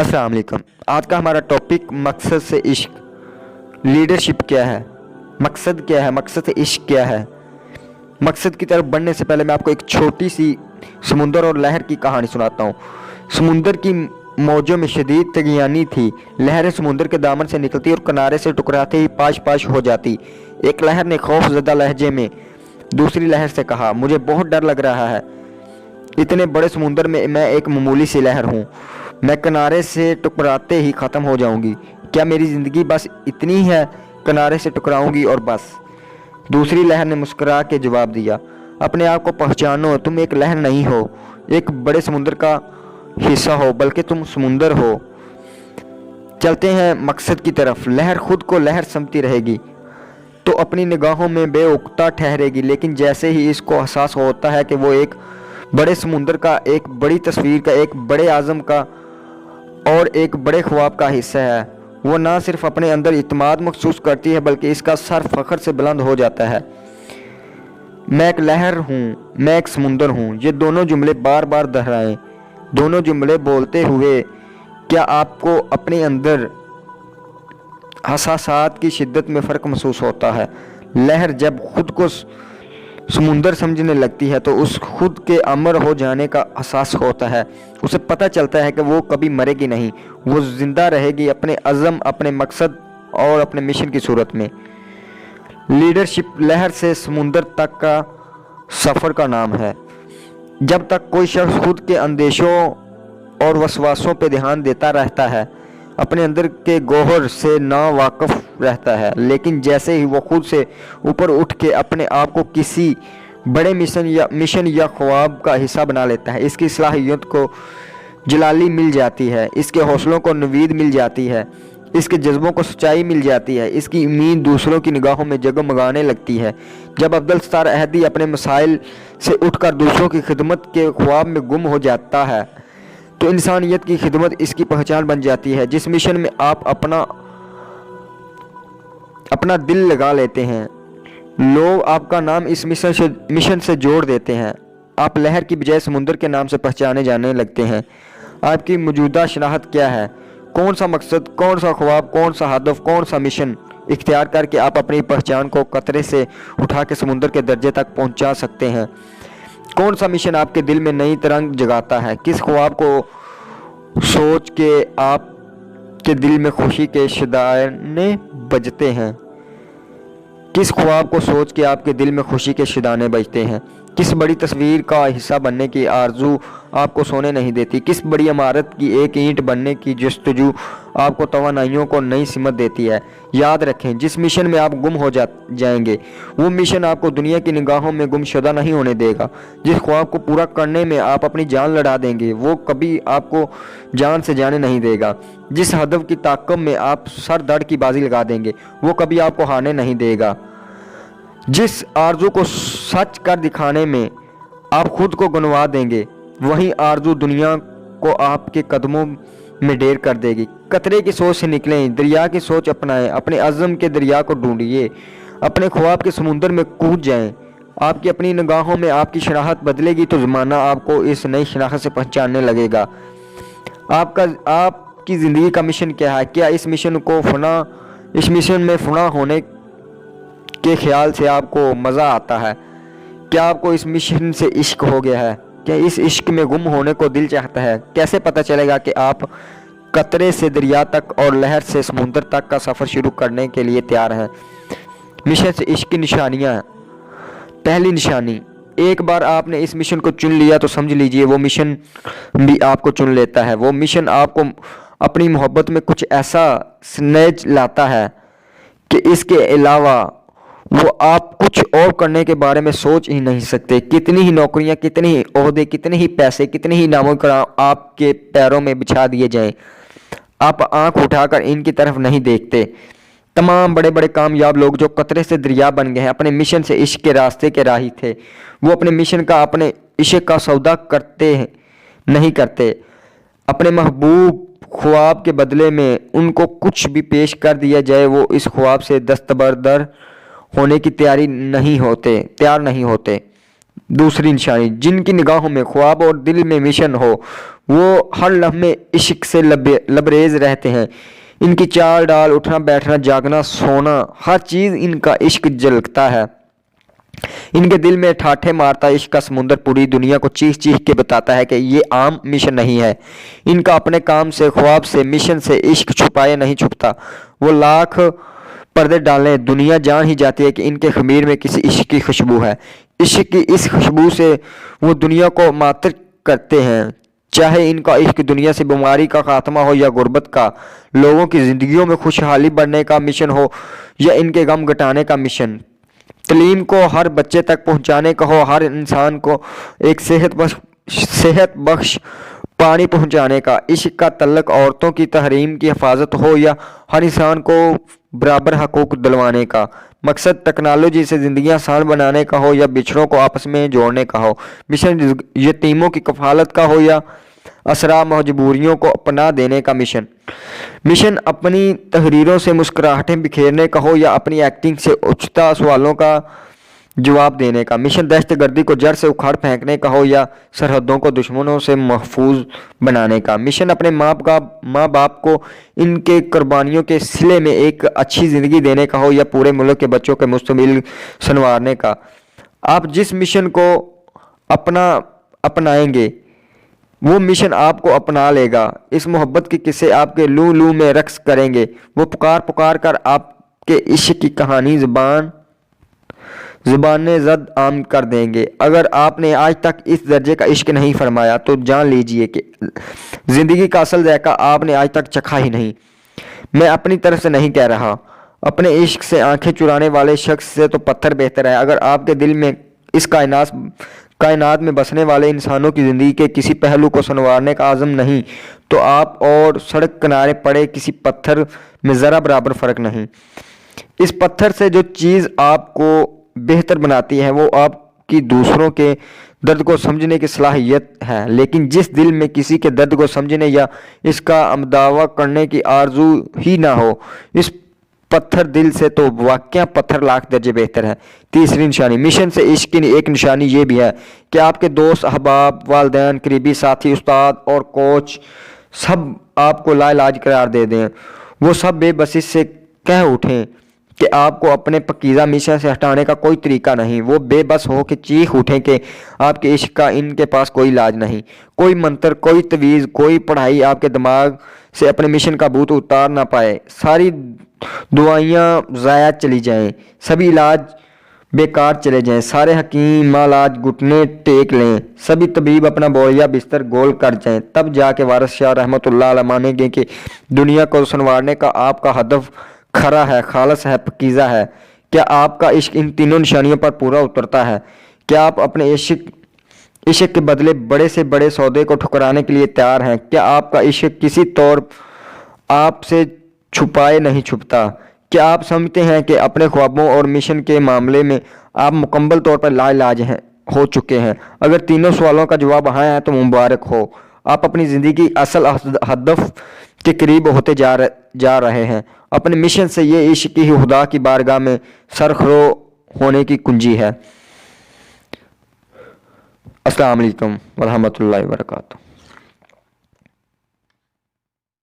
अस्सलाम वालेकुम। आज का हमारा टॉपिक मकसद से इश्क। लीडरशिप क्या है, मकसद क्या है, मकसद से इश्क क्या है। मकसद की तरफ बढ़ने से पहले मैं आपको एक छोटी सी समुंदर और लहर की कहानी सुनाता हूँ। समुंदर की मौजों में शदीद तगयानी थी। लहरें समुंदर के दामन से निकलती और किनारे से टकराते ही पाश पाश हो जाती। एक लहर ने खौफजदा लहजे में दूसरी लहर से कहा, मुझे बहुत डर लग रहा है। इतने बड़े समुंदर में मैं एक मामूली सी लहर हूँ। मैं किनारे से टकराते ही ख़त्म हो जाऊंगी। क्या मेरी ज़िंदगी बस इतनी ही है? किनारे से टकराऊंगी और बस। दूसरी लहर ने मुस्कुरा के जवाब दिया, अपने आप को पहचानो, तुम एक लहर नहीं हो, एक बड़े समुंदर का हिस्सा हो, बल्कि तुम समुंदर हो। चलते हैं मकसद की तरफ। लहर खुद को लहर समझती रहेगी तो अपनी निगाहों में बेउक्ता ठहरेगी, लेकिन जैसे ही इसको एहसास होता है कि वो एक बड़े समुंदर का, एक बड़ी तस्वीर का, एक बड़े आज़म का और एक बड़े ख्वाब का हिस्सा है, वो ना सिर्फ अपने अंदर इत्मीनान महसूस करती है बल्कि इसका सर फ़ख्र से बुलंद हो जाता है। मैं एक लहर हूँ, मैं एक समुंदर हूँ। ये दोनों जुमले बार बार दोहराएं। दोनों जुमले बोलते हुए क्या आपको अपने अंदर हसासात की शिद्दत में फ़र्क महसूस होता है? लहर जब खुद को समुंदर समझने लगती है तो उस खुद के अमर हो जाने का एहसास होता है। उसे पता चलता है कि वो कभी मरेगी नहीं, वो ज़िंदा रहेगी अपने अज़म, अपने मकसद और अपने मिशन की सूरत में। लीडरशिप लहर से समुंदर तक का सफ़र का नाम है। जब तक कोई शख्स खुद के अंदेशों और वसवासों पर ध्यान देता रहता है, अपने अंदर के गौहर से ना वाकिफ रहता है, लेकिन जैसे ही वो खुद से ऊपर उठ के अपने आप को किसी बड़े मिशन या ख्वाब का हिस्सा बना लेता है, इसकी सलाहियत को जलाली मिल जाती है, इसके हौसलों को नवीद मिल जाती है, इसके जज्बों को सच्चाई मिल जाती है, इसकी उम्मीद दूसरों की निगाहों में जगमगाने लगती है। जब अब्दुल सत्तार अहदी अपने मसाइल से उठकर दूसरों की खिदमत के ख्वाब में गुम हो जाता है तो इंसानियत की खिदमत इसकी पहचान बन जाती है। जिस मिशन में आप अपना दिल लगा लेते हैं, लोग आपका नाम इस मिशन से जोड़ देते हैं। आप लहर की बजाय समुंदर के नाम से पहचाने जाने लगते हैं। आपकी मौजूदा शनाख्त क्या है? कौन सा मकसद, कौन सा ख्वाब, कौन सा हदफ, कौन सा मिशन इख्तियार करके आप अपनी पहचान को कतरे से उठा के समुंदर के दर्जे तक पहुंचा सकते हैं? कौन सा मिशन आपके दिल में नई तरंग जगाता है? किस ख्वाब को सोच के आपके दिल में खुशी के शिदाने बजते हैं? किस ख्वाब को सोच के आपके दिल में खुशी के शिदाने बजते हैं? किस बड़ी तस्वीर का हिस्सा बनने की आरजू आपको सोने नहीं देती? किस बड़ी इमारत की एक ईंट बनने की जस्तजू आपको तवानाइयों को नई सिमत देती है? याद रखें, जिस मिशन में आप गुम हो जाएंगे वो मिशन आपको दुनिया की निगाहों में गुमशुदा नहीं होने देगा। जिस ख्वाब को पूरा करने में आप अपनी जान लड़ा देंगे वो कभी आपको जान से जाने नहीं देगा। जिस हदफ की ताकत में आप सर दर्द की बाजी लगा देंगे वो कभी आपको हारने नहीं देगा। जिस आरजू को सच कर दिखाने में आप खुद को गंवा देंगे वही आरजू दुनिया को आपके कदमों में ढेर कर देगी। कतरे की सोच से निकलें, दरिया की सोच अपनाएं, अपने अज़म के दरिया को ढूंढिए, अपने ख्वाब के समुंदर में कूद जाएं। आपकी अपनी निगाहों में आपकी शनाख्त बदलेगी तो ज़माना आपको इस नई शनाख्त से पहचानने लगेगा। आपकी ज़िंदगी का मिशन क्या है? क्या इस मिशन में फना होने के ख्याल से आपको मज़ा आता है? क्या आपको इस मिशन से इश्क हो गया है? क्या इस इश्क में गुम होने को दिल चाहता है? कैसे पता चलेगा कि आप कतरे से दरिया तक और लहर से समुंदर तक का सफ़र शुरू करने के लिए तैयार हैं? मिशन से इश्क की निशानियाँ। पहली निशानी, एक बार आपने इस मिशन को चुन लिया तो समझ लीजिए वो मिशन भी आपको चुन लेता है। वो मिशन आपको अपनी मोहब्बत में कुछ ऐसा स्नेह लाता है कि इसके अलावा वो आप कुछ और करने के बारे में सोच ही नहीं सकते। कितनी ही नौकरियां, कितने ही ओहदे, कितने ही पैसे, कितने ही नामों का आपके पैरों में बिछा दिए जाएं, आप आंख उठाकर इनकी तरफ नहीं देखते। तमाम बड़े बड़े कामयाब लोग जो कतरे से दरिया बन गए हैं, अपने मिशन से इश्क के रास्ते के राही थे। वो अपने मिशन का, अपने इश्क का सौदा नहीं करते। अपने महबूब ख्वाब के बदले में उनको कुछ भी पेश कर दिया जाए वो इस ख्वाब से दस्तबरदर होने की तैयार नहीं होते। دوسری نشانی، جن کی نگاہوں میں خواب اور دل میں مشن ہو وہ ہر لمحے عشق سے لبریز رہتے ہیں۔ ان کی چال ڈال، اٹھنا بیٹھنا جاگنا سونا، ہر چیز ان کا عشق جھلکتا ہے۔ ان کے دل میں ٹھاٹھے مارتا عشق کا سمندر پوری دنیا کو چیخ چیخ کے بتاتا ہے کہ یہ عام مشن نہیں ہے۔ ان کا اپنے کام سے، خواب سے، مشن سے عشق چھپائے نہیں چھپتا۔ وہ لاکھ پردے ڈالیں، دنیا جان ہی جاتی ہے کہ ان کے خمیر میں کسی عشق کی خوشبو ہے۔ عشق کی اس خوشبو سے وہ دنیا کو معطر کرتے ہیں۔ چاہے ان کا عشق دنیا سے بیماری کا خاتمہ ہو یا غربت کا، لوگوں کی زندگیوں میں خوشحالی بڑھنے کا مشن ہو یا ان کے غم گھٹانے کا مشن، تعلیم کو ہر بچے تک پہنچانے کا ہو، ہر انسان کو ایک صحت بخش پانی پہنچانے کا، عشق کا تعلق عورتوں کی تحریم کی حفاظت ہو یا ہر انسان کو برابر حقوق دلوانے کا، مقصد ٹیکنالوجی سے زندگیاں آسان بنانے کا ہو یا بچھڑوں کو آپس میں جوڑنے کا ہو، مشن یتیموں کی کفالت کا ہو یا اسرا مجبوریوں کو پناہ دینے کا مشن اپنی تحریروں سے مسکراہٹیں بکھیرنے کا ہو یا اپنی ایکٹنگ سے اچھتا سوالوں کا جواب دینے کا، مشن دہشت گردی کو جڑ سے اکھاڑ پھینکنے کا ہو یا سرحدوں کو دشمنوں سے محفوظ بنانے کا، مشن اپنے ماں باپ کو ان کے قربانیوں کے صلے میں ایک اچھی زندگی دینے کا ہو یا پورے ملک کے بچوں کے مستقبل سنوارنے کا۔ آپ جس مشن کو اپنائیں گے وہ مشن آپ کو اپنا لے گا۔ اس محبت کے قصے آپ کے لو لو میں رقص کریں گے، وہ پکار کر آپ کے عشق کی کہانی زبان زد عام کر دیں گے۔ اگر آپ نے آج تک اس درجے کا عشق نہیں فرمایا تو جان لیجئے کہ زندگی کا اصل ذائقہ آپ نے آج تک چکھا ہی نہیں۔ میں اپنی طرف سے نہیں کہہ رہا، اپنے عشق سے آنکھیں چرانے والے شخص سے تو پتھر بہتر ہے۔ اگر آپ کے دل میں اس کائنات میں بسنے والے انسانوں کی زندگی کے کسی پہلو کو سنوارنے کا عزم نہیں تو آپ اور سڑک کنارے پڑے کسی پتھر میں ذرا برابر فرق نہیں۔ اس پتھر سے جو چیز آپ کو بہتر بناتی ہے وہ آپ کی دوسروں کے درد کو سمجھنے کی صلاحیت ہے، لیکن جس دل میں کسی کے درد کو سمجھنے یا اس کا امداوا کرنے کی آرزو ہی نہ ہو، اس پتھر دل سے تو واقعہ پتھر لاکھ درجے بہتر ہے۔ تیسری نشانی، مشن سے عشق کی ایک نشانی یہ بھی ہے کہ آپ کے دوست، احباب، والدین، قریبی ساتھی، استاد اور کوچ سب آپ کو لا علاج قرار دے دیں۔ وہ سب بے بسی سے کہہ اٹھیں کہ آپ کو اپنے پاکیزہ مشن سے ہٹانے کا کوئی طریقہ نہیں۔ وہ بے بس ہو کے چیخ اٹھیں کہ آپ کے عشق کا ان کے پاس کوئی علاج نہیں، کوئی منتر، کوئی تعویذ، کوئی پڑھائی آپ کے دماغ سے اپنے مشن کا بھوت اتار نہ پائے۔ ساری دعائیاں ضائع چلی جائیں، سبھی علاج بیکار چلے جائیں، سارے حکیم مالاج گھٹنے ٹیک لیں، سبھی طبیب اپنا بوریا بستر گول کر جائیں، تب جا کے وارث شاہ رحمۃ اللہ علیہ مانیں گے کہ دنیا کو سنوارنے کا آپ کا ہدف کھرا ہے، خالص ہے، پاکیزہ ہے۔ کیا آپ کا عشق ان تینوں نشانیوں پر پورا اترتا ہے؟ کیا آپ اپنے عشق کے بدلے بڑے سے بڑے سودے کو ٹھکرانے کے لیے تیار ہیں؟ کیا آپ کا عشق کسی طور آپ سے چھپائے نہیں چھپتا؟ کیا آپ سمجھتے ہیں کہ اپنے خوابوں اور مشن کے معاملے میں آپ مکمل طور پر لا علاج ہو چکے ہیں؟ اگر تینوں سوالوں کا جواب ہاں ہے تو مبارک ہو، آپ اپنی زندگی اصل ہدف کے قریب ہوتے جا رہے ہیں۔ اپنے مشن سے یہ عشق کی خدا کی بارگاہ میں سرخرو ہونے کی کنجی ہے۔ السلام علیکم ورحمۃ اللہ وبرکاتہ۔